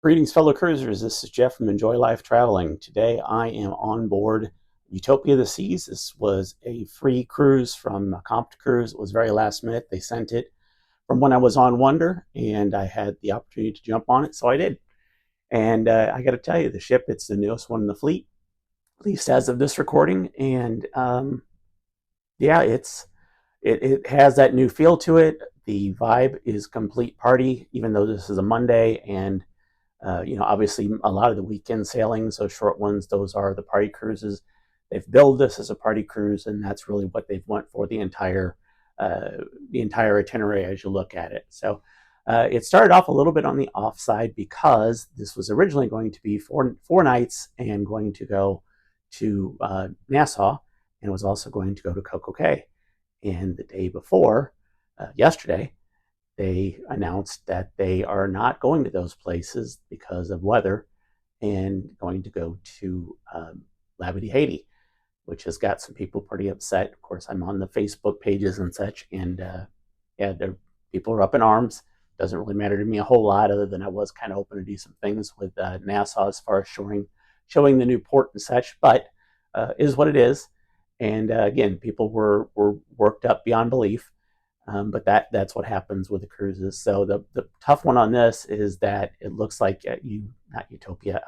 Greetings, fellow cruisers. This is Jeff from Enjoy Life Traveling. Today I am on board Utopia of the Seas. This was a free cruise from Compt Cruise. It was very last minute. They sent it from when I was on Wonder, and I had the opportunity to jump on it, so I did. And I got to tell you, the ship, it's the newest one in the fleet, at least as of this recording. And yeah, it has that new feel to it. The vibe is complete party, even though this is a Monday and obviously a lot of the weekend sailings, those short ones, those are the party cruises. They've billed this as a party cruise, and that's really what they've went for the entire itinerary as you look at it. So it started off a little bit on the offside because this was originally going to be four nights and going to go to Nassau, and was also going to go to Coco Cay. And the day before, yesterday, they announced that they are not going to those places because of weather and going to go to Labadee, Haiti, which has got some people pretty upset. Of course, I'm on the Facebook pages and such, and yeah, people are up in arms. Doesn't really matter to me a whole lot, other than I was kind of hoping to do some things with Nassau as far as showing the new port and such, but is what it is. And again, people were worked up beyond belief. But that's what happens with the cruises. So the tough one on this is that it looks like not Utopia,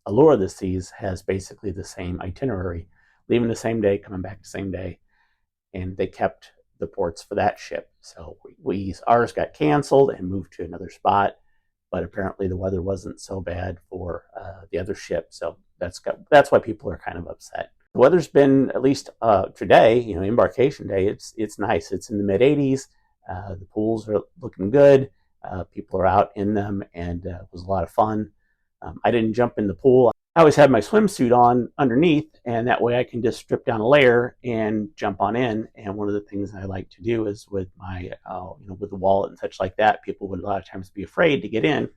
Allure of the Seas has basically the same itinerary, leaving the same day, coming back the same day, and they kept the ports for that ship. So ours got canceled and moved to another spot, but apparently the weather wasn't so bad for the other ship. So that's why people are kind of upset. The weather's been, at least today, embarkation day, it's nice. It's in the mid 80s. The pools are looking good. People are out in them, and it was a lot of fun. I didn't jump in the pool. I always have my swimsuit on underneath, and that way I can just strip down a layer and jump on in. And one of the things I like to do is with my, with the wallet and such like that, people would a lot of times be afraid to get in.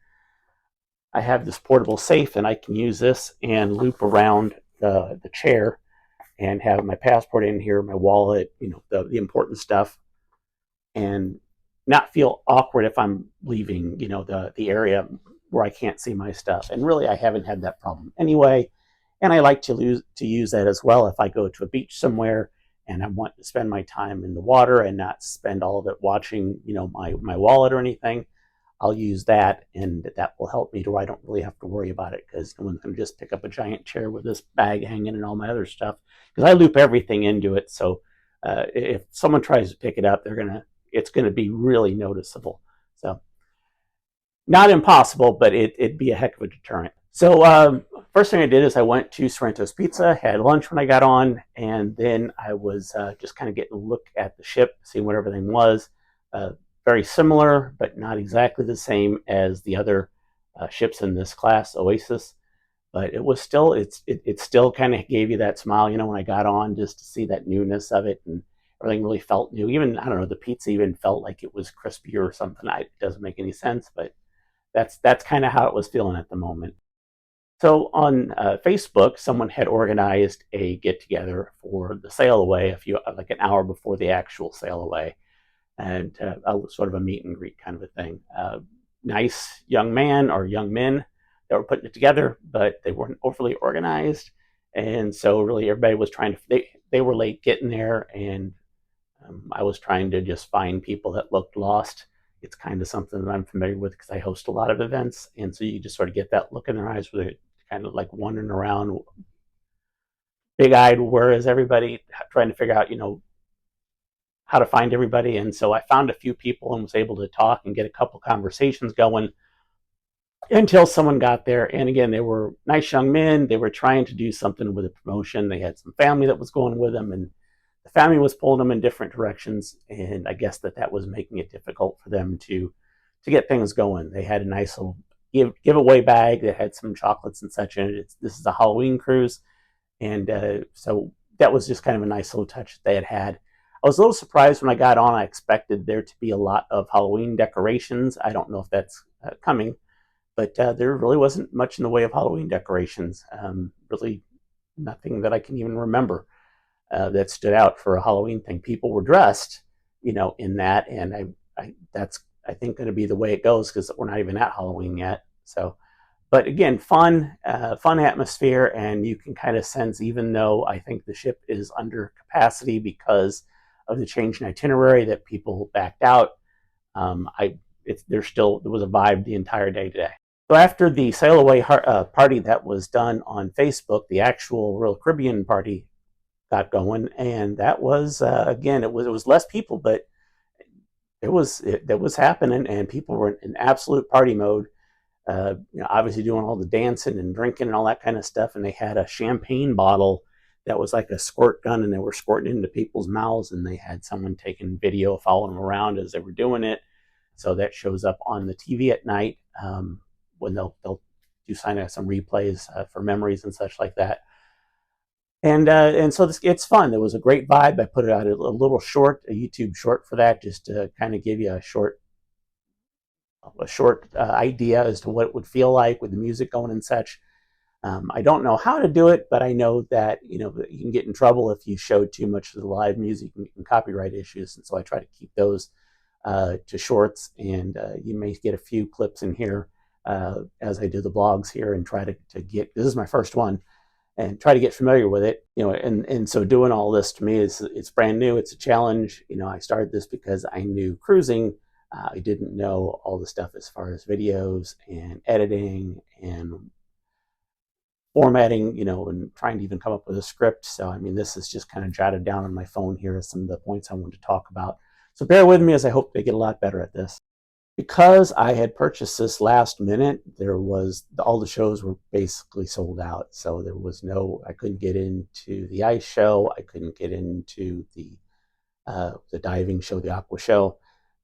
I have this portable safe, and I can use this and loop around the chair and have my passport in here, my wallet, the important stuff, and not feel awkward if I'm leaving, the area where I can't see my stuff. And really, I haven't had that problem anyway. And I like to use that as well if I go to a beach somewhere and I want to spend my time in the water and not spend all of it watching, my wallet or anything. I'll use that, and that will help me to where I don't really have to worry about it, because no one's going to just pick up a giant chair with this bag hanging and all my other stuff, because I loop everything into it. So if someone tries to pick it up, it's going to be really noticeable. So not impossible, but it'd be a heck of a deterrent. So first thing I did is I went to Sorrento's Pizza, had lunch when I got on, and then I was just kind of getting a look at the ship, seeing what everything was. Very similar, but not exactly the same as the other ships in this class, Oasis. But it was still, it still kind of gave you that smile, when I got on, just to see that newness of it, and everything really felt new. Even, I don't know, the pizza even felt like it was crispier or something. It doesn't make any sense, but that's kind of how it was feeling at the moment. So on Facebook, someone had organized a get together for the sail away like an hour before the actual sail away, and sort of a meet and greet kind of a thing. Nice young man or young men that were putting it together, but they weren't overly organized, and so really everybody was trying to. They were late getting there, and I was trying to just find people that looked lost. It's kind of something that I'm familiar with because I host a lot of events, and so you just sort of get that look in their eyes where they're kind of like wandering around, big-eyed. Whereas everybody trying to figure out, how to find everybody. And so I found a few people and was able to talk and get a couple conversations going until someone got there. And again, they were nice young men. They were trying to do something with a promotion. They had some family that was going with them, and the family was pulling them in different directions. And I guess that was making it difficult for them to get things going. They had a nice little giveaway bag that had some chocolates and such in it. This is a Halloween cruise. And so that was just kind of a nice little touch that they had. I was a little surprised when I got on. I expected there to be a lot of Halloween decorations. I don't know if that's coming, but there really wasn't much in the way of Halloween decorations. Really nothing that I can even remember that stood out for a Halloween thing. People were dressed, in that, and that's, I think, going to be the way it goes, because we're not even at Halloween yet. So But again, fun atmosphere, and you can kind of sense, even though I think the ship is under capacity because of the change in itinerary, that people backed out. I there was a vibe the entire day today. So after the sail away party that was done on Facebook, the actual Royal Caribbean party got going, and that was again, it was less people, but that was happening, and people were in absolute party mode. Obviously doing all the dancing and drinking and all that kind of stuff. And they had a champagne bottle that was like a squirt gun, and they were squirting into people's mouths. And they had someone taking video, following them around as they were doing it. So that shows up on the TV at night when they'll do some replays for memories and such like that. And so it's fun. There was a great vibe. I put out a little short, a YouTube short for that, just to kind of give you a short idea as to what it would feel like with the music going and such. I don't know how to do it, but I know that you can get in trouble if you show too much of the live music and copyright issues, and so I try to keep those to shorts. And you may get a few clips in here as I do the blogs here, and try to get. This is my first one, and try to get familiar with it. And so doing all this to me it's brand new. It's a challenge. I started this because I knew cruising. I didn't know all the stuff as far as videos and editing and formatting, and trying to even come up with a script. So, I mean, this is just kind of jotted down on my phone here as some of the points I want to talk about. So bear with me as I hope to get a lot better at this. Because I had purchased this last minute, all the shows were basically sold out. So I couldn't get into the ice show. I couldn't get into the diving show, the aqua show.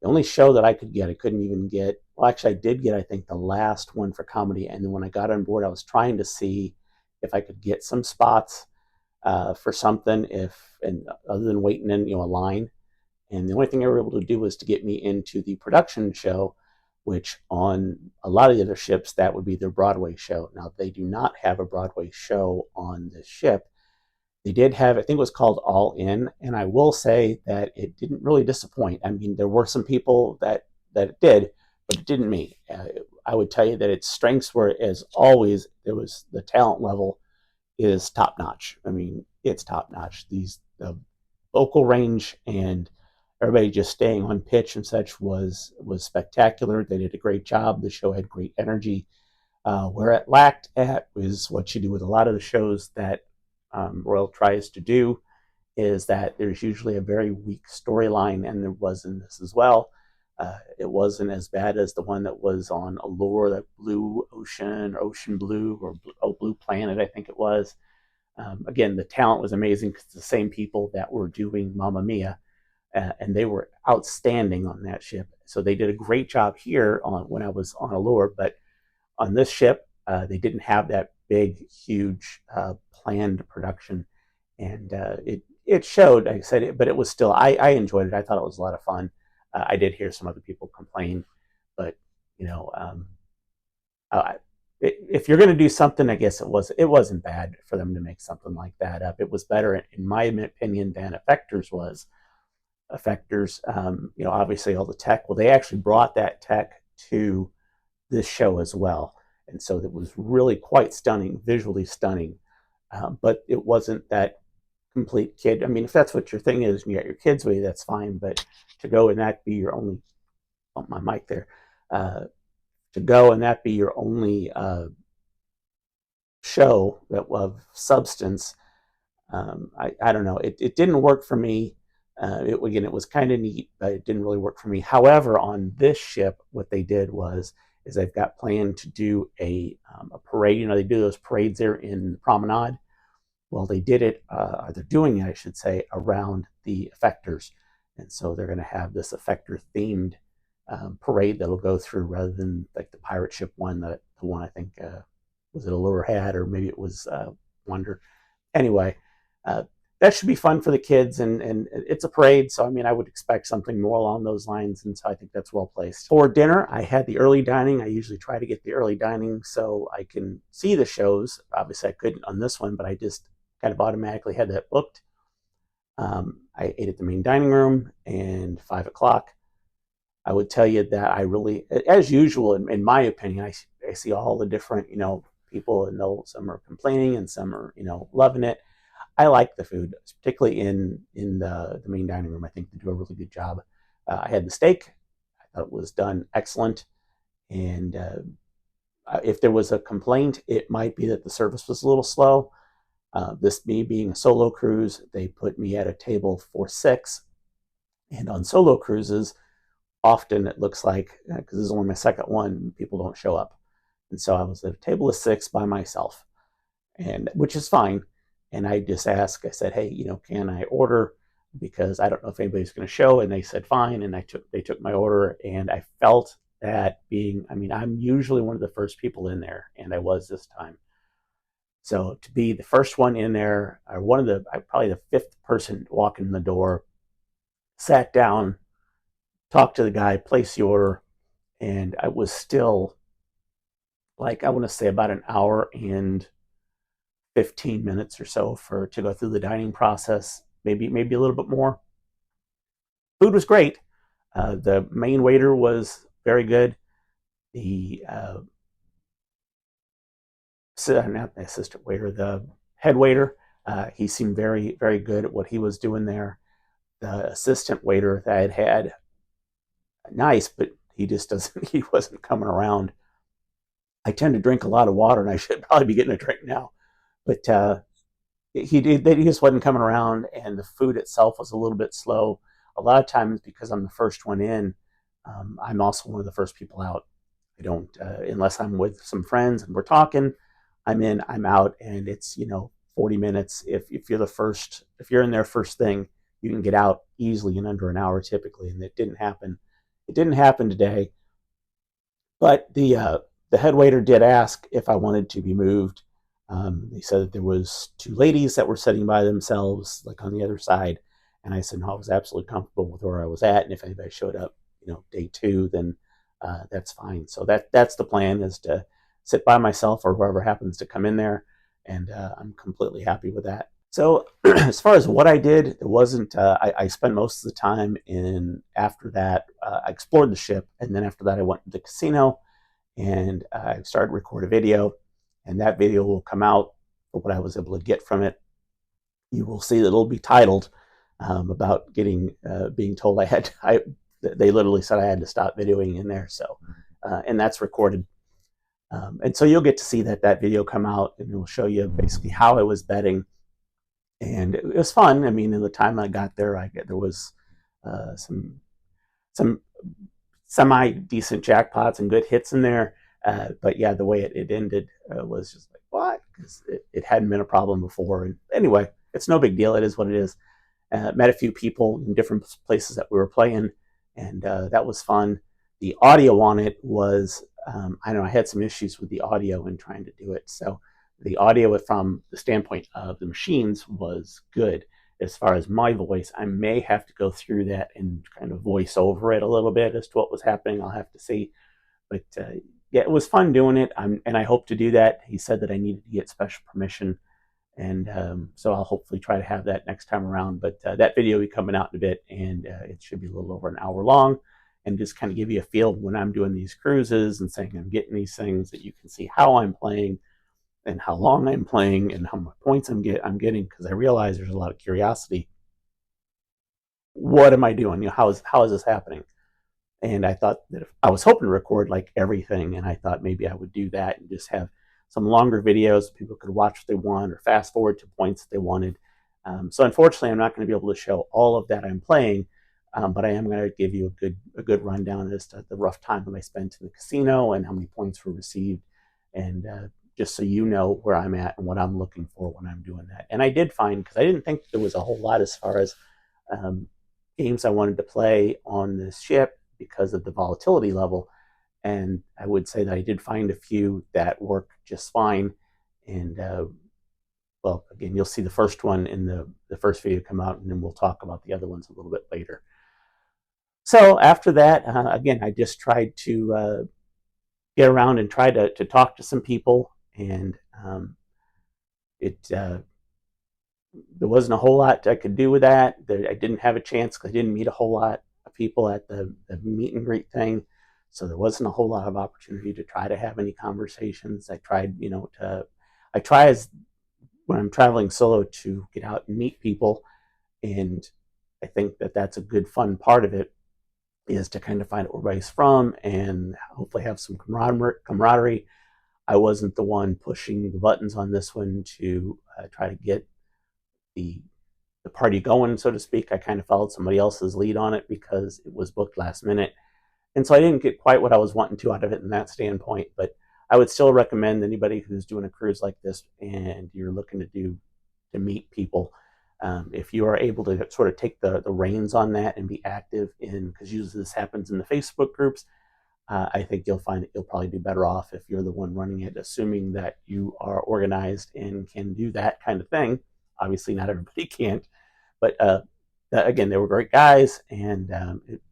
The only show that I could get, I couldn't even get. Well, actually, I did get, I think, the last one for comedy. And then when I got on board, I was trying to see if I could get some spots for something, and other than waiting in a line. And the only thing they were able to do was to get me into the production show, which on a lot of the other ships, that would be their Broadway show. Now, they do not have a Broadway show on this ship. They did have, I think it was called All In, and I will say that it didn't really disappoint. I mean, there were some people that it did, but it didn't me. I would tell you that its strengths were, as always, the talent level is top notch. I mean, it's top notch. The vocal range and everybody just staying on pitch and such was spectacular. They did a great job. The show had great energy. Where it lacked at is what you do with a lot of the shows that Royal tries to do, is that there's usually a very weak storyline, and there was in this as well. It wasn't as bad as the one that was on Allure, that Blue Ocean, or Ocean Blue, or Blue Planet, I think it was. Again, the talent was amazing because the same people that were doing Mamma Mia, and they were outstanding on that ship. So they did a great job here when I was on Allure, but on this ship, they didn't have that big, huge planned production, and it showed. Like I said, but it was still. I enjoyed it. I thought it was a lot of fun. I did hear some other people complain, but if you're going to do something, I guess it wasn't bad for them to make something like that up. It was better, in my opinion, than Effectors was. Effectors, obviously all the tech. Well, they actually brought that tech to this show as well, and so it was really quite stunning, visually stunning. But it wasn't that complete kid. I mean, if that's what your thing is, and you got your kids with you, that's fine. But to go and that be your only, oh, my mic there, to go and that be your only show of substance, I don't know. It didn't work for me. It was kind of neat, but it didn't really work for me. However, on this ship, what they did is they've got planned to do a parade. They do those parades there in the promenade. Well, they did it, or they're doing it, I should say, around the effectors. And so they're going to have this effector themed parade that'll go through, rather than like the pirate ship one, the one I think was it Allure had, or maybe it was Wonder. Anyway, that should be fun for the kids, and it's a parade, so I mean, I would expect something more along those lines, and so I think that's well placed. For dinner, I had the early dining. I usually try to get the early dining so I can see the shows. Obviously, I couldn't on this one, but I just kind of automatically had that booked. I ate at the main dining room, and 5 o'clock. I would tell you that I really, as usual, in my opinion, I see all the different, people, and some are complaining and some are, loving it. I like the food, particularly in the main dining room. I think they do a really good job. I had the steak. I thought it was done excellent. And if there was a complaint, it might be that the service was a little slow. This me being a solo cruise, they put me at a table for six. And on solo cruises, often it looks like, because this is only my second one, people don't show up. And so I was at a table of six by myself, and which is fine. And I just asked, I said, hey, can I order? Because I don't know if anybody's going to show. And they said, fine. And they took my order, and I felt that I'm usually one of the first people in there, and I was this time. So to be the first one in there, or probably the fifth person walking in the door, sat down, talked to the guy, placed the order, and I was still, like, I want to say about an hour and 15 minutes or so to go through the dining process, maybe a little bit more. Food was great. The main waiter was very good. The not the assistant waiter, the head waiter, he seemed very, very good at what he was doing there. The assistant waiter that I had, nice, but he just doesn't. He wasn't coming around. I tend to drink a lot of water, and I should probably be getting a drink now, but he just wasn't coming around, and the food itself was a little bit slow. A lot of times, because I'm the first one in, I'm also one of the first people out. I don't, unless I'm with some friends and we're talking, I'm in, I'm out, and it's 40 minutes. If you're in there first thing, you can get out easily in under an hour typically, and it didn't happen. It didn't happen today, but the head waiter did ask if I wanted to be moved. They said that there was two ladies that were sitting by themselves, like on the other side, and I said no, I was absolutely comfortable with where I was at, and if anybody showed up, day two, then that's fine. So that's the plan, is to sit by myself or whoever happens to come in there, and I'm completely happy with that. So as far as what I did, it wasn't. I spent most of the time in. After that, I explored the ship, and then after that, I went to the casino, and I started to record a video, and that video will come out for what I was able to get from it. You will see that it'll be titled about being told they literally said I had to stop videoing in there. So, and that's recorded. And so you'll get to see that video come out, and it will show you basically how I was betting. And it was fun. In the time I got there, there was some semi decent jackpots and good hits in there. But yeah, the way it ended was just like, what? Because it hadn't been a problem before. And anyway, it's no big deal. It is what it is. Met a few people in different places that we were playing, and that was fun. The audio on it was, I don't know, I had some issues with the audio in trying to do it. So the audio from the standpoint of the machines was good. As far as my voice, I may have to go through that and kind of voice over it a little bit as to what was happening. I'll have to see. But yeah, it was fun doing it, and I hope to do that. He said that I needed to get special permission, and so I'll hopefully try to have that next time around. But that video will be coming out in a bit, and it should be a little over an hour long, and just kind of give you a feel when I'm doing these cruises and saying I'm getting these things, that you can see how I'm playing and how long I'm playing and how many points I'm getting, because I realize there's a lot of curiosity. What am I doing? How is this happening? And I thought that I was hoping to record like everything, and I thought maybe I would do that and just have some longer videos people could watch what they want or fast forward to points that they wanted. So unfortunately, I'm not going to be able to show all of that I'm playing, but I am going to give you a good rundown as to the rough time that I spent in the casino and how many points were received, and just so you know where I'm at and what I'm looking for when I'm doing that. And I did find, because I didn't think there was a whole lot as far as games I wanted to play on this ship because of the volatility level. And I would say that I did find a few that work just fine. And well, again, you'll see the first one in the first video come out, and then we'll talk about the other ones a little bit later. So after that, again, I just tried to get around and try to talk to some people, and there wasn't a whole lot I could do with that. I didn't have a chance because I didn't meet a whole lot of people at the meet and greet thing. So there wasn't a whole lot of opportunity to try to have any conversations. I tried, I try as when I'm traveling solo to get out and meet people. And I think that that's a good, fun part of it, is to kind of find out where everybody's from and hopefully have some camaraderie. I wasn't the one pushing the buttons on this one to try to get the the party going, so to speak. I kind of followed somebody else's lead on it because it was booked last minute. And so I didn't get quite what I was wanting to out of it in that standpoint. But I would still recommend anybody who's doing a cruise like this and you're looking to meet people, if you are able to sort of take the reins on that and be active in, because usually this happens in the Facebook groups, I think you'll find that you'll probably do better off if you're the one running it, assuming that you are organized and can do that kind of thing. Obviously, not everybody can, but again, they were great guys, and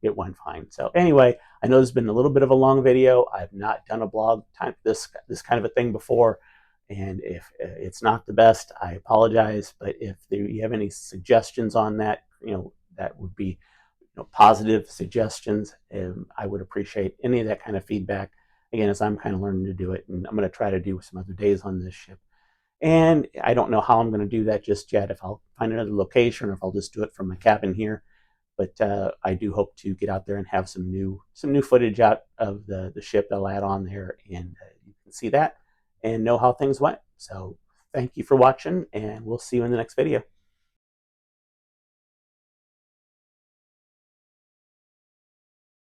it went fine. So anyway, I know there's been a little bit of a long video. I've not done a blog type this kind of a thing before, and if it's not the best, I apologize. But if you have any suggestions on that, that would be positive suggestions. I would appreciate any of that kind of feedback. Again, as I'm kind of learning to do it, and I'm going to try to do some other days on this ship. And I don't know how I'm going to do that just yet, if I'll find another location or if I'll just do it from my cabin here. But I do hope to get out there and have some new footage out of the ship that I'll add on there, and you can see that and know how things went. So thank you for watching, and we'll see you in the next video.